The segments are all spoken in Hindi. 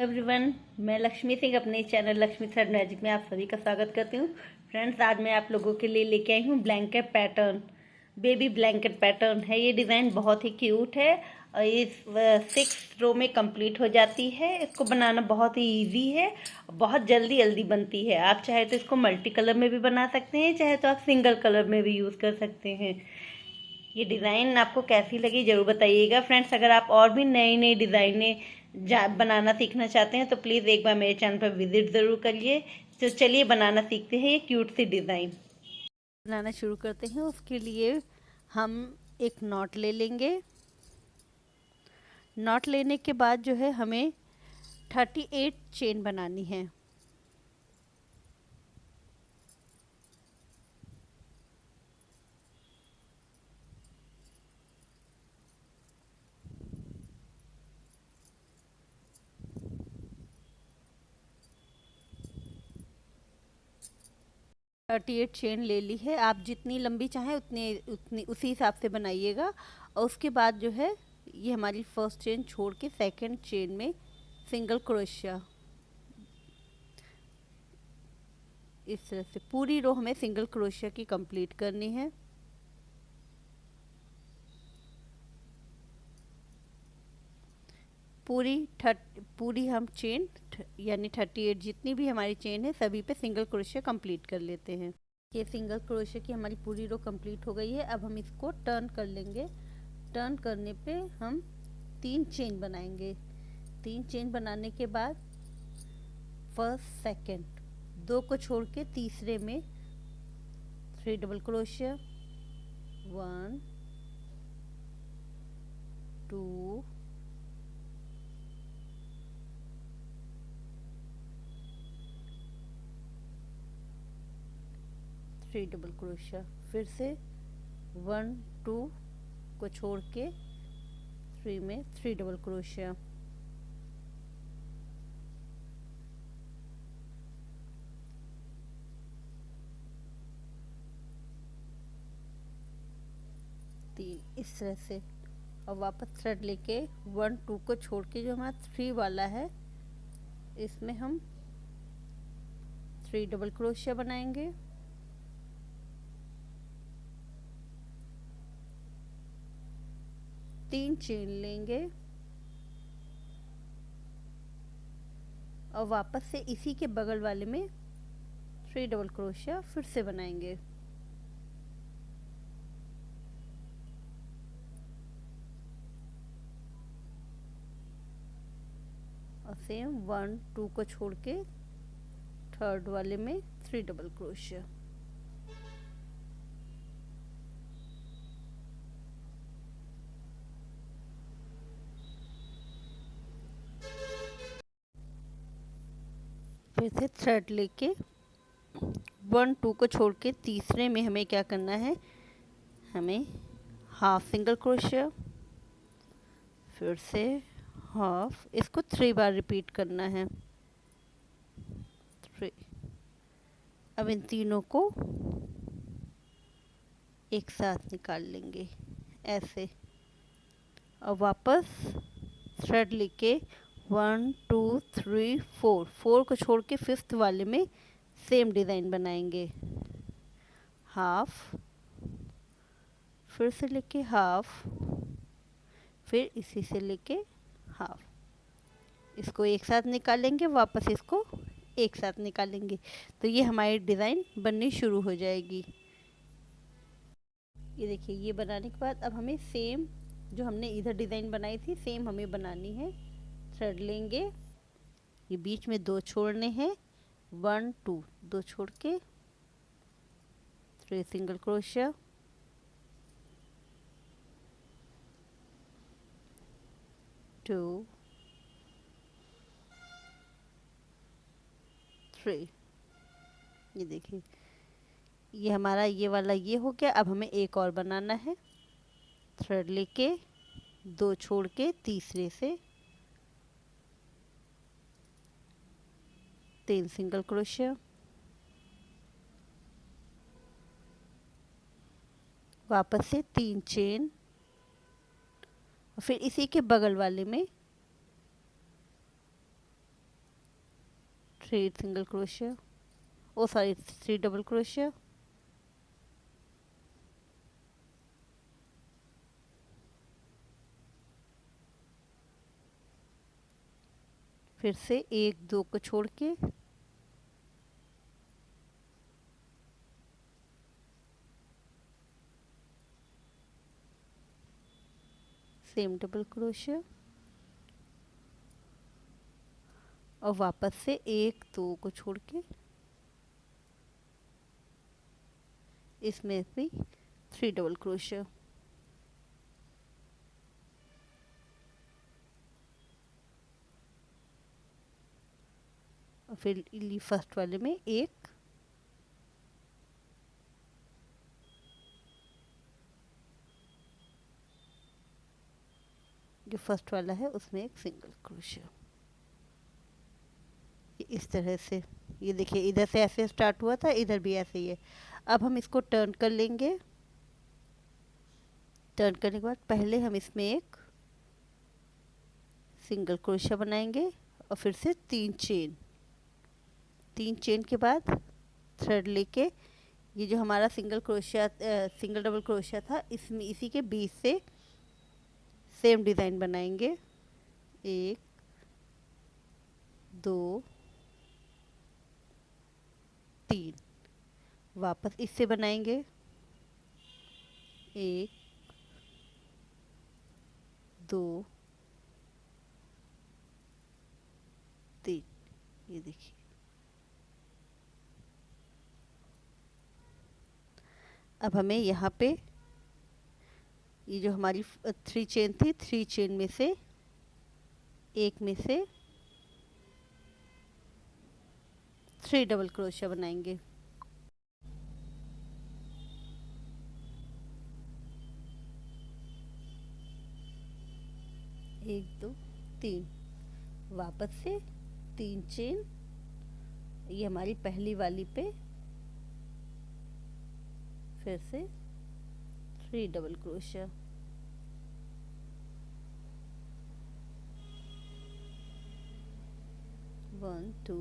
एवरीवन, मैं लक्ष्मी सिंह अपने चैनल लक्ष्मी थ्रेड मैजिक में आप सभी का स्वागत करती हूँ। फ्रेंड्स, आज मैं आप लोगों के लिए लेके आई हूँ blanket pattern. Baby blanket pattern है। ये डिज़ाइन बहुत ही क्यूट है और ये 6 रो में कंप्लीट हो जाती है। इसको बनाना बहुत ही इजी है, बहुत जल्दी जल्दी बनती है। आप चाहे तो इसको मल्टी कलर में भी बना सकते हैं, चाहे तो आप सिंगल कलर में भी यूज़ कर सकते हैं। ये डिज़ाइन आपको कैसी लगी ज़रूर बताइएगा। फ्रेंड्स, अगर आप और भी नई नई डिज़ाइनें बनाना सीखना चाहते हैं तो प्लीज़ एक बार मेरे चैनल पर विजिट ज़रूर करिए। तो चलिए बनाना सीखते हैं ये क्यूट सी डिज़ाइन। बनाना शुरू करते हैं। उसके लिए हम एक नॉट ले लेंगे। नॉट लेने के बाद जो है हमें 38 चेन बनानी है। थर्टी एट चेन ले ली है। आप जितनी लंबी चाहें उतनी उसी हिसाब से बनाइएगा। और उसके बाद जो है ये हमारी फर्स्ट चेन छोड़ के सेकंड चेन में सिंगल क्रोशिया, इस तरह से पूरी रो हमें सिंगल क्रोशिया की कंप्लीट करनी है। पूरी हम चेन यानी 38 जितनी भी हमारी चेन है सभी पे सिंगल क्रोशिया कंप्लीट कर लेते हैं। ये सिंगल क्रोशिया की हमारी पूरी रो कंप्लीट हो गई है। अब हम इसको टर्न कर लेंगे। टर्न करने पे हम 3 चेन बनाएंगे। 3 चेन बनाने के बाद फर्स्ट सेकंड 2 को छोड़ के तीसरे में 3 डबल क्रोशिया, 1 2 3 डबल क्रोशिया, फिर से 1 2 को छोड़ के 3 में 3 डबल क्रोशिया, इस तरह से। और वापस थ्रेड लेके 1 2 को छोड़ के जो हमारा 3 वाला है इसमें हम 3 डबल क्रोशिया बनाएंगे। तीन चेन लेंगे और वापस से इसी के बगल वाले में 3 डबल क्रोशिया फिर से बनाएंगे। और सेम 1 2 को छोड़ के थर्ड वाले में 3 डबल क्रोशिया। फिर से थ्रेड लेके 1 2 को छोड़ के तीसरे में हमें क्या करना है, हमें हाफ सिंगल क्रोशिया, फिर से हाफ, इसको 3 बार रिपीट करना है। 3। अब इन तीनों को एक साथ निकाल लेंगे ऐसे और वापस थ्रेड लेके 1 2 3 4 को छोड़ के 5th वाले में सेम डिज़ाइन बनाएंगे। हाफ, फिर से लेके हाफ, फिर इसी से लेके हाफ, इसको एक साथ निकालेंगे, वापस इसको एक साथ निकालेंगे। तो ये हमारी डिज़ाइन बननी शुरू हो जाएगी। ये देखिए, ये बनाने के बाद अब हमें सेम जो हमने इधर डिज़ाइन बनाई थी सेम हमें बनानी है। थ्रेड लेंगे, ये बीच में 2 छोड़ने हैं, 1 2 2 छोड़ के 3 सिंगल क्रोशिया, 2 3। ये देखिए, ये हमारा ये वाला ये हो गया। अब हमें एक और बनाना है। थ्रेड लेके 2 छोड़ के तीसरे से 3 सिंगल क्रोशिया, वापस से 3 चेन और फिर इसी के बगल वाले में 3 सिंगल क्रोशिया, ओ सॉरी 3 डबल क्रोशिया, फिर से 1 2 को छोड़ के सेम डबल क्रोशिया और वापस से 1 2 को छोड़ के इसमें भी 3 डबल क्रोशिया, और फिर फर्स्ट वाले में 1 जो फर्स्ट वाला है उसमें 1 सिंगल क्रोशिया। इस तरह से ये देखिए, इधर से ऐसे स्टार्ट हुआ था, इधर भी ऐसे ही है। अब हम इसको टर्न कर लेंगे। टर्न करने के बाद पहले हम इसमें 1 सिंगल क्रोशिया बनाएंगे और फिर से 3 चेन। 3 चेन के बाद थ्रेड लेके ये जो हमारा सिंगल डबल क्रोशिया था, इसमें इसी के बीच से सेम डिज़ाइन बनाएंगे। 1 2 3, वापस इससे बनाएंगे 1 2 3। ये देखिए, अब हमें यहाँ पे ये जो हमारी 3 चेन थी, 3 चेन में से एक में से 3 डबल क्रोशिया बनाएंगे। 1 2 3, वापस से 3 चेन, ये हमारी पहली वाली पे फिर से 3 double crochet, one two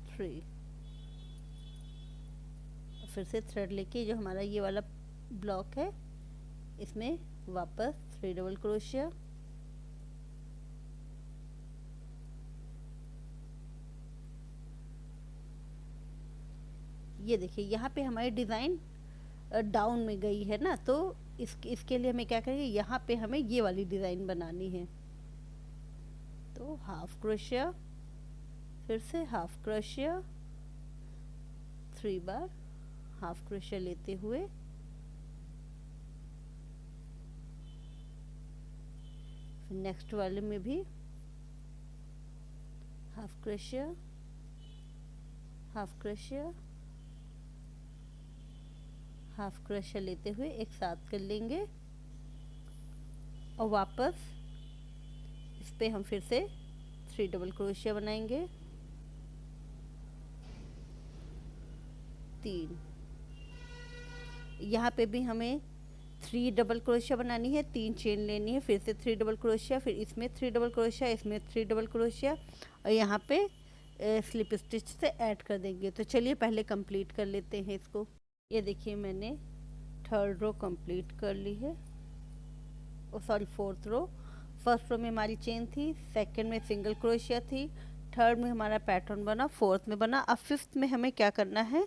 three, फिर से थ्रेड लेके जो हमारा ये वाला ब्लॉक है इसमें वापस 3 डबल क्रोशिया, ये देखिए यहाँ पे हमारी डिज़ाइन डाउन में गई है ना, तो इसके लिए हमें क्या करेंगे, यहाँ पे हमें ये वाली डिज़ाइन बनानी है। तो हाफ क्रोशिया, फिर से हाफ क्रोशिया, 3 बार हाफ क्रोशिया लेते हुए फिर नेक्स्ट वाले में भी half crochet, half crochet, half crochet लेते हुए एक साथ कर लेंगे और वापस इस पे हम फिर से 3 डबल क्रोशिया बनाएंगे। 3, यहाँ पे भी हमें 3 डबल क्रोशिया बनानी है, 3 चेन लेनी है, फिर से 3 डबल क्रोशिया, फिर इसमें 3 डबल क्रोशिया, इसमें 3 डबल क्रोशिया और यहाँ पे स्लिप स्टिच से ऐड कर देंगे। तो चलिए पहले कंप्लीट कर लेते हैं इसको। ये देखिए मैंने 3rd रो कंप्लीट कर ली है, ओ सॉरी 4th रो। फर्स्ट रो में हमारी चेन थी, सेकंड में सिंगल क्रोशिया थी, थर्ड में हमारा पैटर्न बना, फोर्थ में बना। अब फिफ्थ में हमें क्या करना है,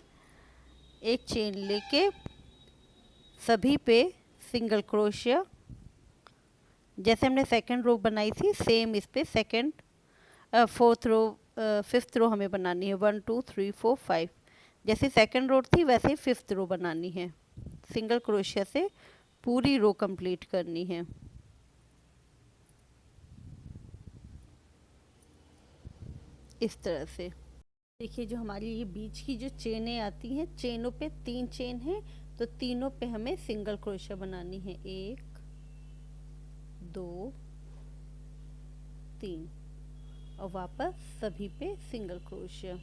एक चेन लेके सभी पे सिंगल क्रोशिया, जैसे हमने सेकंड रो बनाई थी सेम इस पे सेकंड 4th रो 5th रो हमें बनानी है। 1 2 3 4 5, जैसे सेकंड रो थी वैसे ही 5th रो बनानी है। सिंगल क्रोशिया से पूरी रो कंप्लीट करनी है। इस तरह से देखिए, जो हमारी ये बीच की जो चेनें आती हैं, चेनों पे 3 चेन है, तो तीनों पे हमें सिंगल क्रोशिया बनानी है। 1 2 3 और वापस सभी पे सिंगल क्रोशिया।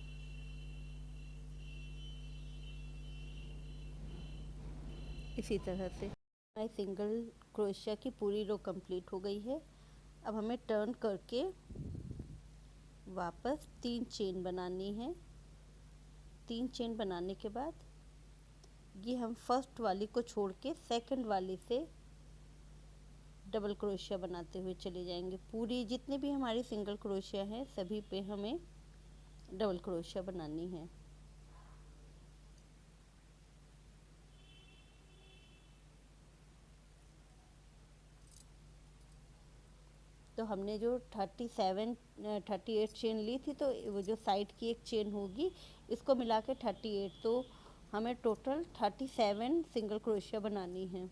इसी तरह से हमारी सिंगल क्रोशिया की पूरी रो कंप्लीट हो गई है। अब हमें टर्न करके वापस 3 चेन बनानी है। 3 चेन बनाने के बाद ये हम फर्स्ट वाली को छोड़ के सेकंड वाली से डबल क्रोशिया बनाते हुए चले जाएंगे। पूरी जितने भी हमारी सिंगल क्रोशिया है सभी पे हमें डबल क्रोशिया बनानी है। तो हमने जो 38 चेन ली थी, तो वो जो साइड की एक चेन होगी इसको मिला के 38, तो हमें टोटल 37 सिंगल क्रोशिया बनानी है।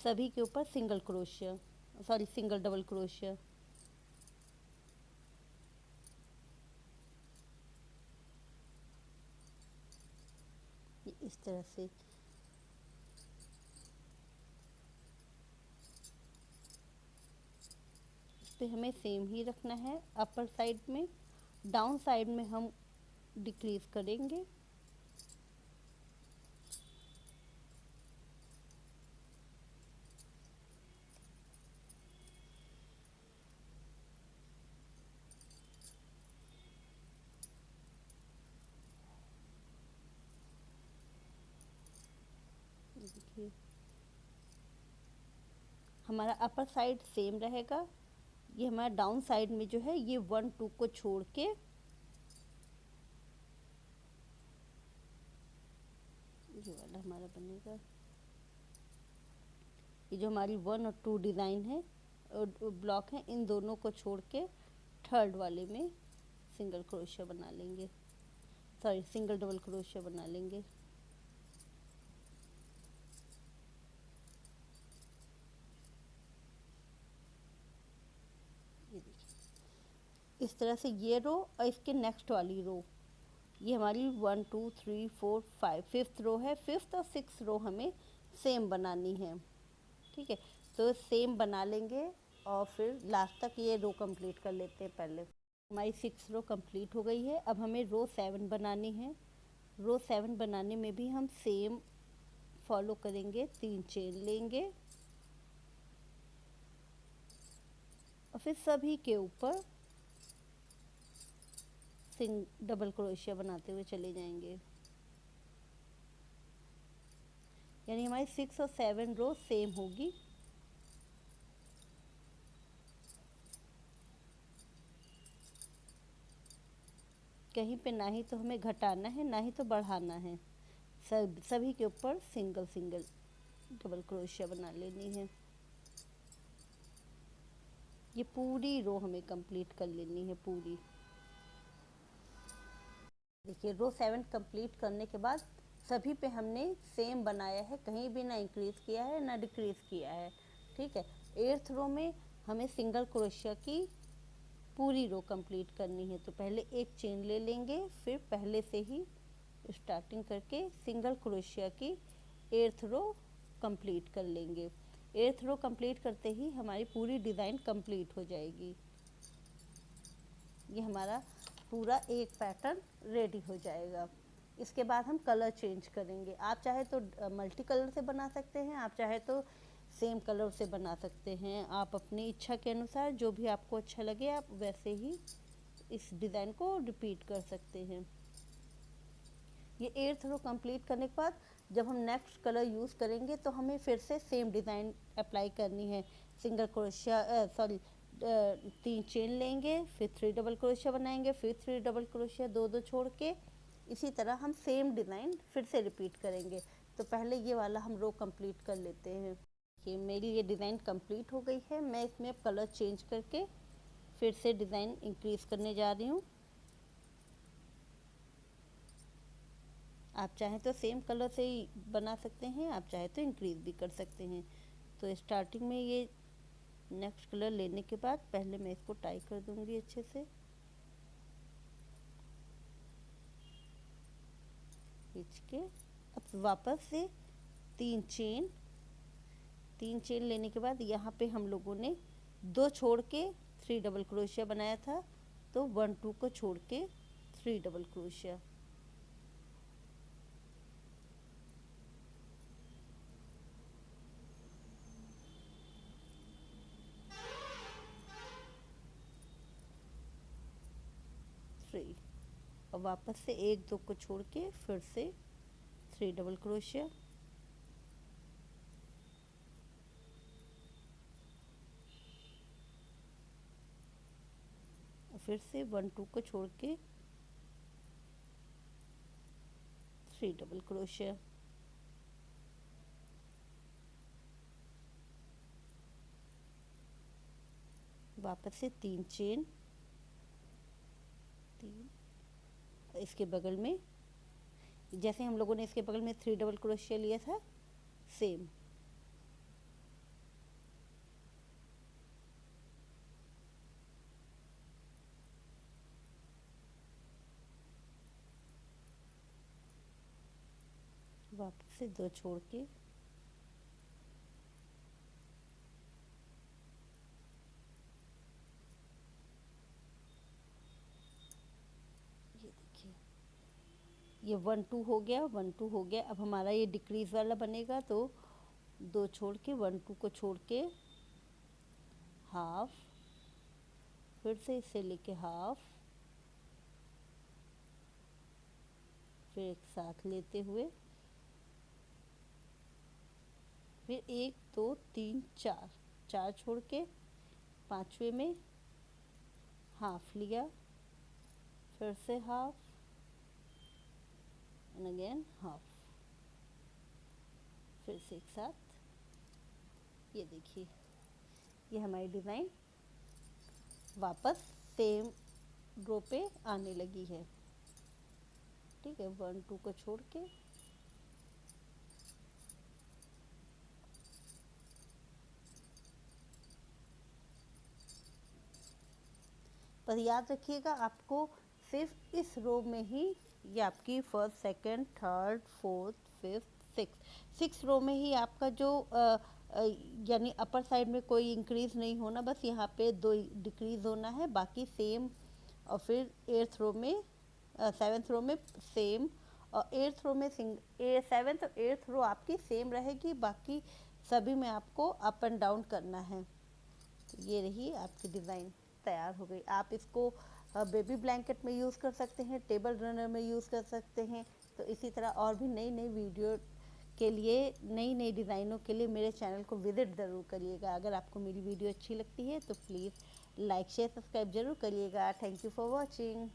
सभी के ऊपर सिंगल डबल क्रोशिया। इस तरह से इस पे हमें सेम ही रखना है। अपर साइड में, डाउन साइड में हम डिक्रीज करेंगे। देखिए हमारा अपर साइड सेम रहेगा। ये हमारा डाउन साइड में जो है ये 1 2 को छोड़ के ये वाला हमारा बनेगा। ये जो हमारी 1 और 2 डिज़ाइन है ब्लॉक है, इन दोनों को छोड़ के थर्ड वाले में सिंगल क्रोशिया बना लेंगे, सिंगल डबल क्रोशिया बना लेंगे। ये देखिए इस तरह से ये रो और इसके नेक्स्ट वाली रो, ये हमारी 1 2 3 4 5 5th रो है। 5th और 6th रो हमें सेम बनानी है। ठीक है, तो सेम बना लेंगे और फिर लास्ट तक ये रो कंप्लीट कर लेते हैं। पहले हमारी 6 रो कंप्लीट हो गई है। अब हमें रो 7 बनानी है। रो 7 बनाने में भी हम सेम फॉलो करेंगे। 3 चेन लेंगे और फिर सभी के ऊपर डबल क्रोशिया बनाते हुए चले जाएंगे। यानी हमारी 6 और 7 रो सेम होगी। कहीं पे ना ही तो हमें घटाना है ना ही तो बढ़ाना है। सभी के ऊपर सिंगल डबल क्रोशिया बना लेनी है। ये पूरी रो हमें कंप्लीट कर लेनी है पूरी। देखिए रो 7 कंप्लीट करने के बाद सभी पे हमने सेम बनाया है, कहीं भी ना इंक्रीज किया है ना डिक्रीज किया है। ठीक है, 8th रो में हमें सिंगल क्रोशिया की पूरी रो कंप्लीट करनी है। तो पहले एक चेन ले लेंगे, फिर पहले से ही स्टार्टिंग करके सिंगल क्रोशिया की 8th रो कंप्लीट कर लेंगे। 8th रो कंप्लीट करते ही हमारी पूरी डिज़ाइन कंप्लीट हो जाएगी। ये हमारा पूरा एक पैटर्न रेडी हो जाएगा। इसके बाद हम कलर चेंज करेंगे। आप चाहे तो मल्टी कलर से बना सकते हैं, आप चाहे तो सेम कलर से बना सकते हैं। आप अपनी इच्छा के अनुसार जो भी आपको अच्छा लगे आप वैसे ही इस डिज़ाइन को रिपीट कर सकते हैं। ये 8th रो कंप्लीट करने के बाद जब हम नेक्स्ट कलर यूज़ करेंगे तो हमें फिर से सेम डिज़ाइन अप्लाई करनी है। सिंगल क्रोशिया 3 चेन लेंगे, फिर 3 डबल क्रोशिया बनाएंगे, फिर 3 डबल क्रोशिया 2 छोड़ के इसी तरह हम सेम डिज़ाइन फिर से रिपीट करेंगे। तो पहले ये वाला हम रो कंप्लीट कर लेते हैं। कि मेरी ये डिज़ाइन कंप्लीट हो गई है। मैं इसमें कलर चेंज करके फिर से डिज़ाइन इंक्रीज़ करने जा रही हूँ। आप चाहें तो सेम कलर से ही बना सकते हैं, आप चाहे तो इंक्रीज़ भी कर सकते हैं। तो स्टार्टिंग में ये नेक्स्ट कलर लेने के बाद पहले मैं इसको टाई कर दूंगी अच्छे से। खींच के अब वापस से 3 चेन लेने के बाद यहाँ पे हम लोगों ने 2 छोड़ के 3 डबल क्रोशिया बनाया था, तो 1 2 को छोड़ के 3 डबल क्रोशिया। अब वापस से एक दो को छोड़ के फिर से 3 डबल क्रोशिया, फिर से 1 2 को छोड़ के 3 डबल क्रोशिया, वापस से 3 चेन, 3 इसके बगल में जैसे हम लोगों ने इसके बगल में 3 डबल क्रोशिया लिया था सेम, वापस से 2 छोड़ के ये देखिए ये 1 2 हो गया, 1 2 हो गया। अब हमारा ये डिक्रीज वाला बनेगा तो 2 छोड़ के 1 2 को छोड़ के हाफ, फिर से इसे लेके हाफ, फिर एक साथ लेते हुए फिर 1 2 3 4 4 छोड़ के पांचवे में हाफ लिया, फिर से हाफ एंड अगेन हाफ, फिर से एक साथ। ये देखिए ये हमारी डिज़ाइन वापस सेम रो पे आने लगी है। ठीक है, 1 2 को छोड़ के पर याद रखिएगा आपको सिर्फ इस रो में ही ये आपकी first second third fourth fifth six row में ही आपका जो यानी अपर साइड में कोई इंक्रीज नहीं होना, बस यहाँ पे 2 डिक्रीज होना है, बाकी सेम। और फिर 8th रो में 7th रो में सेम, और 8th रो में 7th और 8th रो आपकी सेम रहेगी, बाकी सभी में आपको अप एंड डाउन करना है। तो ये रही आपकी डिज़ाइन तैयार हो गई। आप इसको बेबी ब्लैंकेट में यूज़ कर सकते हैं, टेबल रनर में यूज़ कर सकते हैं। तो इसी तरह और भी नई नई वीडियो के लिए, नई नई डिज़ाइनों के लिए मेरे चैनल को विज़िट ज़रूर करिएगा। अगर आपको मेरी वीडियो अच्छी लगती है तो प्लीज़ लाइक शेयर सब्सक्राइब ज़रूर करिएगा। Thank you for watching.